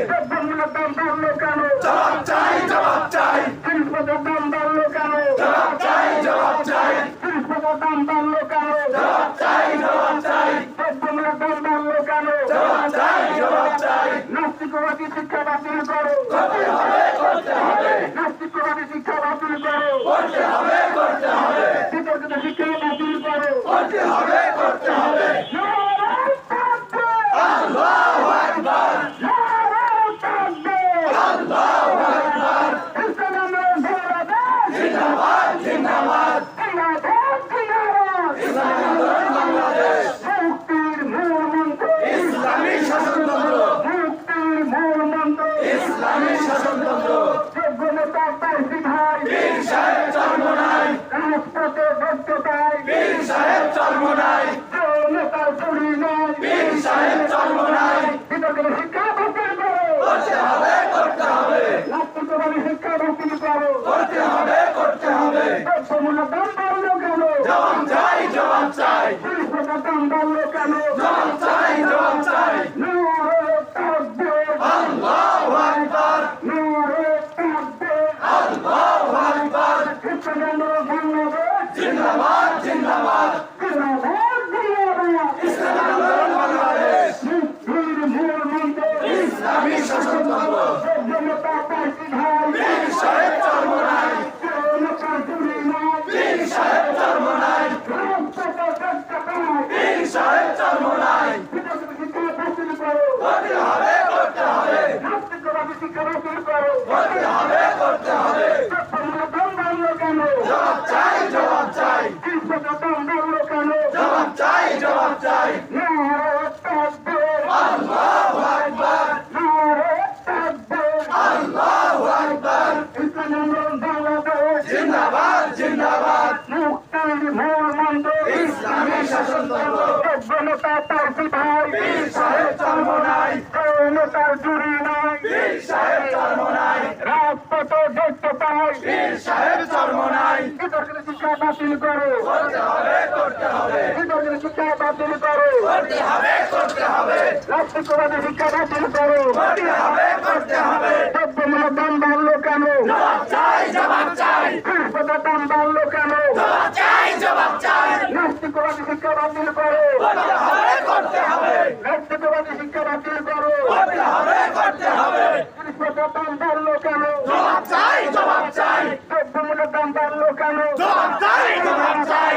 দ্রব্যমূল্যের দাম বাড়লো কেন? জবাব চাই, জবাব চাই। জিনিসপত্রের দাম বাড়লো কেন? জবাব চাই, জবাব চাই। জিনিসপত্রের দাম বাড়লো কেন? জবাব চাই, জবাব চাই। দ্রব্যমূল্যের দাম বাড়লো কেন? জবাব চাই, জবাব চাই। নাস্তিকবাদী শিক্ষা বাতিল করো। করতে হবে, করতে হবে। নাস্তিকবাদী শিক্ষা বাতিল করো। করতে হবে, করতে হবে। বিতর্কিত শিক্ষা বাতিল করো। করতে হবে, করতে হবে। নারায়ে তাকবীর! আল্লাহু আকবার, নারায়ে তাকবীর! আল্লাহু আকবার। ইসলামের বাংলাদেশ! জিন্দাবাদ, জিন্দাবাদ। জিন্দাবাদ, জিন্দাবাদ! ইসলামী আন্দোলন বাংলাদেশ। মুক্তির মূল মন্ত্র! ইসলামী শাসনতন্ত্র, মুক্তির মূল মন্ত্র! ইসলামী শাসনতন্ত্র। যোগ্য নেতা পার্টি ভাই! পীর সাহেব চরমোনাই, রাজপথে বক্ততায়! পীর সাহেব চরমোনাই, নেতার চুরি নয়! পীর সাহেব চরমোনাই। বিতর্কিত শিক্ষা বাতিল করো! করতে হবে, করতে হবে। নাস্তিকবাদী শিক্ষা বাতিল করো! করতে হবে, করতে হবে। দ্রব্যমূল্যের দাম বাড়লো কেন? জবাব চাই, জবাব চাই। জিনিসপত্রের দাম বাড়লো কেন? জবাব চাই, জবাব চাই। নারায়ে তাকবীর! আল্লাহু আকবার, নারায়ে তাকবীর! আল্লাহু আকবার। ইসলামের বাংলাদেশ! জিন্দাবাদ, জিন্দাবাদ। জিন্দাবাদ, জিন্দাবাদ! ইসলামী আন্দোলন বাংলাদেশ। মুক্তির মূল মন্ত্র! ইসলামী শাসনতন্ত্র, যোগ্য নেতা পার্টি ভাই! পীর সাহেব চরমোনাই, নেতার চুরি নয়! পীর সাহেব চরমোনাই, রাজপথে বক্ততায়! পীর সাহেব চরমোনাই। বিতর্কিত শিক্ষা বাতিল করো! করতে হবে, করতে হবে। নাস্তিকবাদী শিক্ষা বাতিল করো! করতে হবে, করতে হবে। দ্রব্যমূল্যের দাম বাড়লো কেন? জবাব চাই, জবাব চাই। জিনিসপত্রের দাম বাড়লো কেন? জবাব চাই, জবাব চাই। নারায়ে তাকবীর! আল্লাহু আকবার, নারায়ে তাকবীর! আল্লাহু আকবার। ইসলামের বাংলাদেশ! জিন্দাবাদ, জিন্দাবাদ। মুক্তির মূল মন্ত্র! ইসলামী শাসনতন্ত্র, যোগ্য নেতা পার্টি ভাই! পীর সাহেব চরমোনাই, নেতার চুরি নয়! পীর সাহেব চরমোনাই, রাজপথে বক্ততায়! পীর সাহেব চরমোনাই। বিতর্কিত শিক্ষা বাতিল করো! করতে হবে, করতে হবে। বিতর্কিত শিক্ষা বাতিল করো! করতে হবে, করতে হবে। নাস্তিকবাদী শিক্ষা বাতিল করো! করতে হবে, করতে হবে। দ্রব্যমূল্যের দাম বাড়লো কেন? জবাব চাই, জবাব চাই। জিনিসপত্রের দাম বাড়লো কেন? জবাব চাই, জবাব চাই। নাস্তিকবাদী শিক্ষা বাতিল করো! করতে হবে, করতে হবে। নাস্তিকবাদী শিক্ষা বাতিল করো! করতে হবে, করতে হবে। জিনিসপত্রের দাম বাড়লো কেন? জবাব চাই, জবাব চাই। দ্রব্যমূল্যের দাম বাড়লো কেন? জবাব চাই, জবাব চাই।